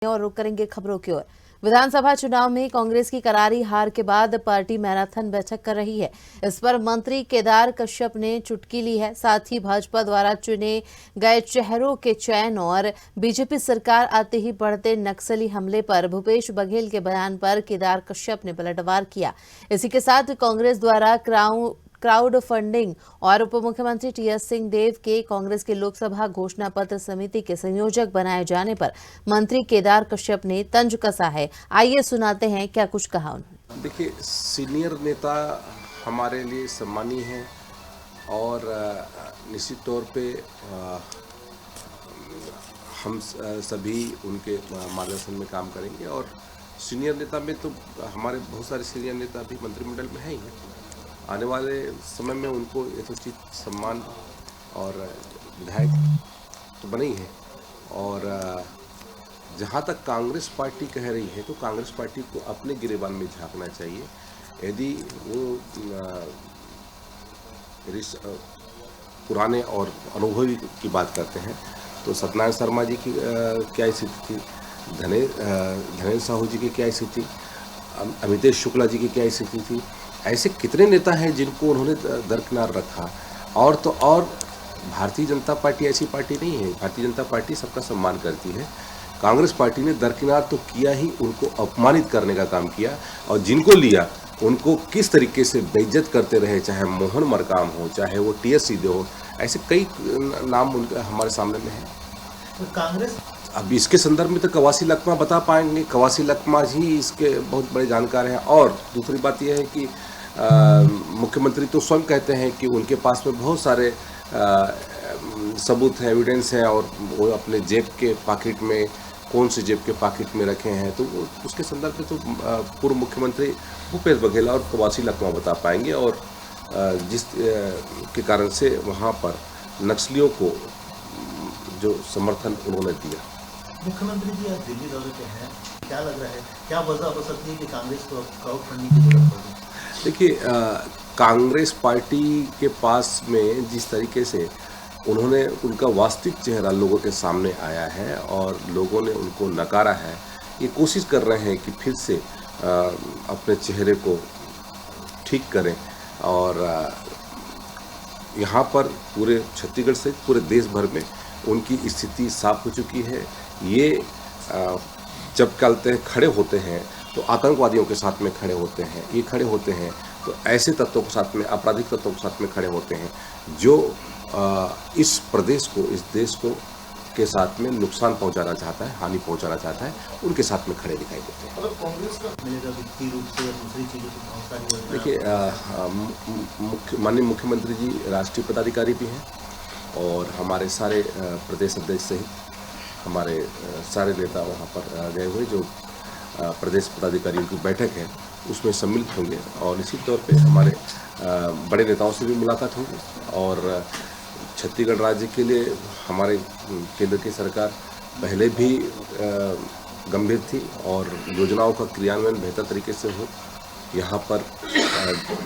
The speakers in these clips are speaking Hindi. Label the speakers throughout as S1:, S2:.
S1: और रुक करेंगे खबरों की ओर। विधानसभा चुनाव में कांग्रेस की करारी हार के बाद पार्टी मैराथन बैठक कर रही है। इस पर मंत्री केदार कश्यप ने चुटकी ली है। साथ ही भाजपा द्वारा चुने गए चेहरों के चयन और बीजेपी सरकार आते ही बढ़ते नक्सली हमले पर भूपेश बघेल के बयान पर केदार कश्यप ने पलटवार किया। इसी के साथ कांग्रेस द्वारा क्राउड फंडिंग और उप मुख्यमंत्री टीएस सिंहदेव के कांग्रेस के लोकसभा घोषणा पत्र समिति के संयोजक बनाए जाने पर मंत्री केदार कश्यप ने तंज कसा है। आइए सुनाते हैं क्या कुछ कहा उन्होंने।
S2: देखिए, सीनियर नेता हमारे लिए सम्मानीय हैं और निश्चित तौर पे हम सभी उनके मार्गदर्शन में काम करेंगे। और सीनियर नेता में तो हमारे बहुत सारे सीनियर नेता भी मंत्रिमंडल में हैं ही हैं। आने वाले समय में उनको यथोचित सम्मान और विधायक तो बने ही हैं। और जहाँ तक कांग्रेस पार्टी कह रही है तो कांग्रेस पार्टी को अपने गिरेबान में झांकना चाहिए। यदि वो पुराने और अनुभवी की बात करते हैं तो सत्यनारायण शर्मा जी की क्या स्थिति थी, धनेन्द्र साहू जी की क्या स्थिति, अमितेश शुक्ला जी की क्या स्थिति थी। ऐसे कितने नेता हैं जिनको उन्होंने दरकिनार रखा। और तो और भारतीय जनता पार्टी ऐसी पार्टी नहीं है। भारतीय जनता पार्टी सबका सम्मान करती है। कांग्रेस पार्टी ने दरकिनार तो किया ही, उनको अपमानित करने का काम किया। और जिनको लिया उनको किस तरीके से बेइज्जत करते रहे, चाहे मोहन मरकाम हो, चाहे वो टीएस सिंहदेव हो, ऐसे कई नाम उनके हमारे सामने में है।
S3: तो कांग्रेस
S2: अब इसके संदर्भ में तो कवासी लखमा बता पाएंगे। कवासी लखमा ही इसके बहुत बड़े जानकार हैं। और दूसरी बात यह है कि मुख्यमंत्री तो स्वयं कहते हैं कि उनके पास में बहुत सारे सबूत हैं, एविडेंस हैं, और वो अपने जेब के पॉकेट में, कौन से जेब के पॉकेट में रखे हैं। तो उसके संदर्भ में तो पूर्व मुख्यमंत्री भूपेश बघेल और कवासी लखमा बता पाएंगे। और जिस के कारण से वहाँ पर नक्सलियों को जो समर्थन उन्होंने दिया।
S3: मुख्यमंत्री जी आज दिल्ली दौरे पे हैं, क्या लग रहा है, क्या वजह हो सकती है कि कांग्रेस को क्राउड फंडिंग की जरूरत पड़ी?
S2: देखिए, कांग्रेस पार्टी के पास में जिस तरीके से उन्होंने उनका वास्तविक चेहरा लोगों के सामने आया है और लोगों ने उनको नकारा है, ये कोशिश कर रहे हैं कि फिर से अपने चेहरे को ठीक करें। और यहाँ पर पूरे छत्तीसगढ़ से पूरे देश भर में उनकी स्थिति साफ हो चुकी है। ये जब कहते हैं खड़े होते हैं तो आतंकवादियों के साथ में खड़े होते हैं। ये खड़े होते हैं तो ऐसे तत्वों के साथ में, आपराधिक तत्वों के साथ में खड़े होते हैं जो इस प्रदेश को, इस देश को के साथ में नुकसान पहुंचाना चाहता है, हानि पहुंचाना चाहता है, उनके साथ में खड़े दिखाई देते हैं।
S3: अगर कांग्रेस का मिलेगा वित्तीय रूप से या दूसरी चीज़ों से बहुत सारी।
S2: देखिए, माननीय मुख्यमंत्री जी राष्ट्रीय पदाधिकारी भी हैं और हमारे सारे प्रदेश अध्यक्ष सहित हमारे सारे नेता वहाँ पर गए हुए, जो प्रदेश पदाधिकारियों की बैठक है उसमें सम्मिलित होंगे। और निश्चित तौर पे हमारे बड़े नेताओं से भी मुलाकात होगी। और छत्तीसगढ़ राज्य के लिए हमारे केंद्र की सरकार पहले भी गंभीर थी और योजनाओं का क्रियान्वयन बेहतर तरीके से हो। यहाँ पर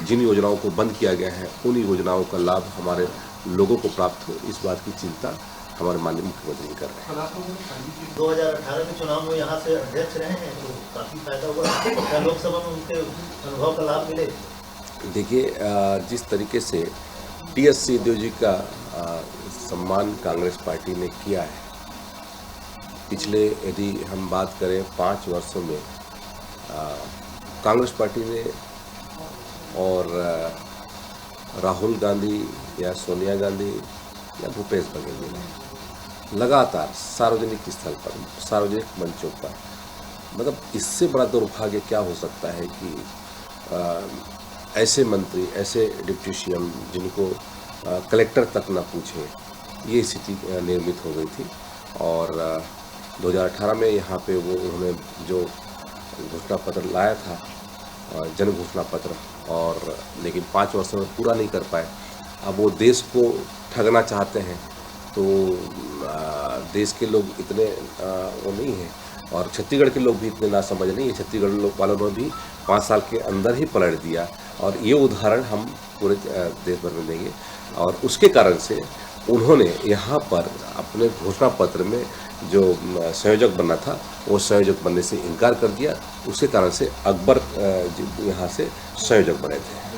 S2: जिन योजनाओं को बंद किया गया है उन योजनाओं का लाभ हमारे लोगों को प्राप्त हो, इस बात की चिंता हमारे माननीय मुख्यमंत्री जी कर रहे हैं।
S3: 2018 के चुनाव में यहाँ से अध्यक्ष रहे हैं तो काफ़ी फायदा हुआ। क्या लोकसभा में उनके अनुभव का लाभ मिले?
S2: देखिए, जिस तरीके से टीएस सिंहदेव जी का सम्मान कांग्रेस पार्टी ने किया है, पिछले यदि हम बात करें 5 वर्षों में कांग्रेस पार्टी ने और राहुल गांधी या सोनिया गांधी या भूपेश बघेल जी ने लगातार सार्वजनिक स्थल पर, सार्वजनिक मंचों पर, मतलब इससे बड़ा दुर्भाग्य क्या हो सकता है कि ऐसे मंत्री, ऐसे डिप्टी सीएम जिनको कलेक्टर तक न पूछे, ये स्थिति निर्मित हो गई थी। और 2018 में यहाँ पे वो उन्होंने जो घोषणा पत्र लाया था, जन घोषणा पत्र, और लेकिन 5 वर्षों में पूरा नहीं कर पाए। अब वो देश को ठगना चाहते हैं तो देश के लोग इतने वो नहीं हैं और छत्तीसगढ़ के लोग भी इतने नासमझ नहीं है। छत्तीसगढ़ लोग वालों ने भी 5 साल के अंदर ही पलट दिया और ये उदाहरण हम पूरे देश भर में देंगे। और उसके कारण से उन्होंने यहाँ पर अपने घोषणा पत्र में जो संयोजक बनना था वो संयोजक बनने से इनकार कर दिया। उसके कारण से अकबर यहाँ से संयोजक बने थे।